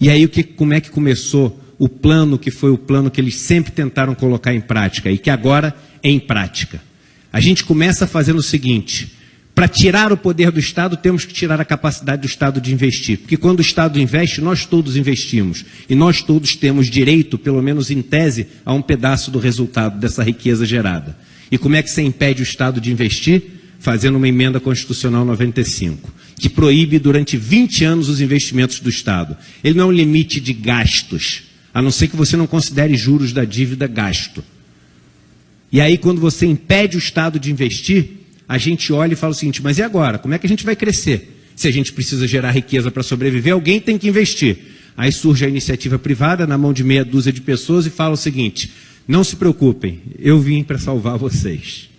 E aí como é que começou o plano, que foi o plano que eles sempre tentaram colocar em prática e que agora é em prática? A gente começa fazendo o seguinte: para tirar o poder do Estado, temos que tirar a capacidade do Estado de investir. Porque quando o Estado investe, nós todos investimos. E nós todos temos direito, pelo menos em tese, a um pedaço do resultado dessa riqueza gerada. E como é que você impede o Estado de investir? Fazendo uma emenda constitucional 95, que proíbe durante 20 anos os investimentos do Estado. Ele não é um limite de gastos, a não ser que você não considere juros da dívida gasto. E aí, quando você impede o Estado de investir, a gente olha e fala o seguinte: mas e agora? Como é que a gente vai crescer? Se a gente precisa gerar riqueza para sobreviver, alguém tem que investir. Aí surge a iniciativa privada na mão de meia dúzia de pessoas e fala o seguinte: não se preocupem, eu vim para salvar vocês.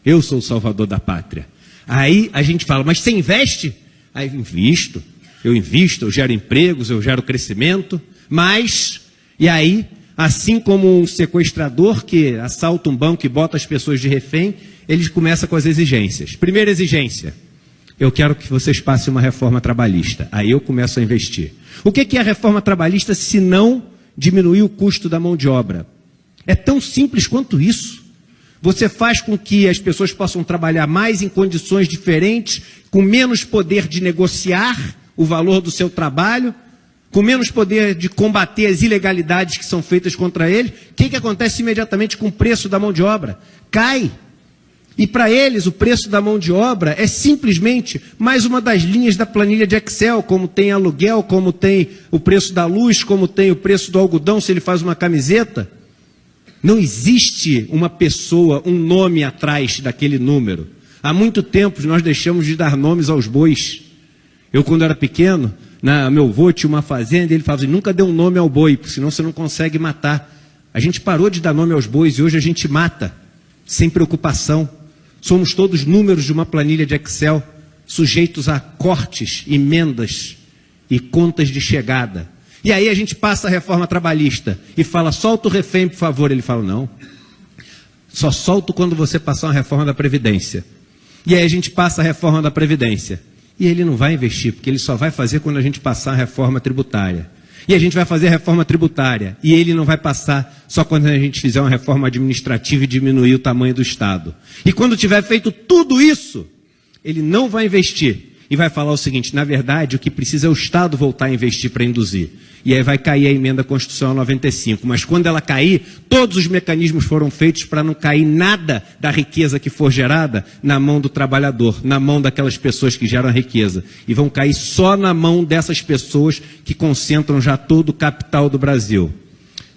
Eu sou o salvador da pátria. Aí a gente fala: mas você investe? Aí eu invisto, eu gero empregos, eu gero crescimento, mas... E aí, assim como um sequestrador que assalta um banco e bota as pessoas de refém, eles começam com as exigências. Primeira exigência: eu quero que vocês passem uma reforma trabalhista. Aí eu começo a investir. O que é a reforma trabalhista se não diminuir o custo da mão de obra? É tão simples quanto isso. Você faz com que as pessoas possam trabalhar mais em condições diferentes, com menos poder de negociar o valor do seu trabalho, com menos poder de combater as ilegalidades que são feitas contra eles. O que acontece imediatamente com o preço da mão de obra? Cai. E para eles o preço da mão de obra é simplesmente mais uma das linhas da planilha de Excel, como tem aluguel, como tem o preço da luz, como tem o preço do algodão se ele faz uma camiseta. Não existe uma pessoa, um nome atrás daquele número. Há muito tempo nós deixamos de dar nomes aos bois. Eu, quando era pequeno, meu avô tinha uma fazenda e ele falava assim: nunca dê um nome ao boi, porque senão você não consegue matar. A gente parou de dar nome aos bois e hoje a gente mata, sem preocupação. Somos todos números de uma planilha de Excel, sujeitos a cortes, emendas e contas de chegada. E aí a gente passa a reforma trabalhista e fala: solta o refém, por favor. Ele fala: não, só solto quando você passar uma reforma da Previdência. E aí a gente passa a reforma da Previdência. E ele não vai investir, porque ele só vai fazer quando a gente passar a reforma tributária. E a gente vai fazer a reforma tributária. E ele não vai passar só quando a gente fizer uma reforma administrativa e diminuir o tamanho do Estado. E quando tiver feito tudo isso, ele não vai investir. E vai falar o seguinte: na verdade, o que precisa é o Estado voltar a investir para induzir. E aí vai cair a emenda constitucional 95. Mas quando ela cair, todos os mecanismos foram feitos para não cair nada da riqueza que for gerada na mão do trabalhador, na mão daquelas pessoas que geram a riqueza. E vão cair só na mão dessas pessoas que concentram já todo o capital do Brasil.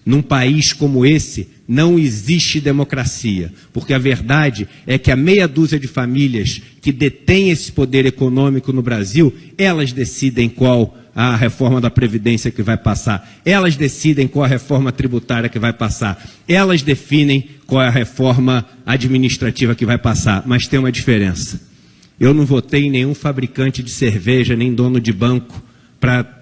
Num país como esse, não existe democracia, porque a verdade é que a meia dúzia de famílias que detêm esse poder econômico no Brasil, elas decidem qual a reforma da Previdência que vai passar, elas decidem qual a reforma tributária que vai passar, elas definem qual é a reforma administrativa que vai passar, mas tem uma diferença. Eu não votei em nenhum fabricante de cerveja, nem dono de banco, para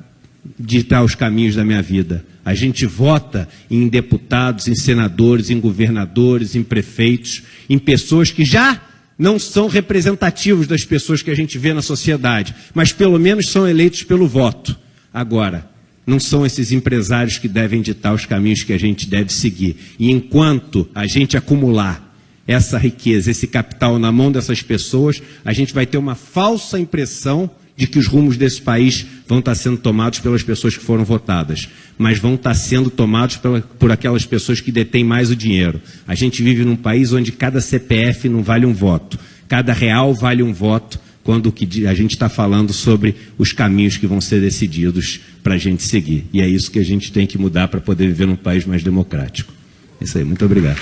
ditar os caminhos da minha vida. A gente vota em deputados, em senadores, em governadores, em prefeitos, em pessoas que já não são representativos das pessoas que a gente vê na sociedade, mas pelo menos são eleitos pelo voto. Agora, não são esses empresários que devem ditar os caminhos que a gente deve seguir. E enquanto a gente acumular essa riqueza, esse capital na mão dessas pessoas, a gente vai ter uma falsa impressão de que os rumos desse país vão estar sendo tomados pelas pessoas que foram votadas, mas vão estar sendo tomados por aquelas pessoas que detêm mais o dinheiro. A gente vive num país onde cada CPF não vale um voto, cada real vale um voto, quando a gente está falando sobre os caminhos que vão ser decididos para a gente seguir. E é isso que a gente tem que mudar para poder viver num país mais democrático. É isso aí, muito obrigado.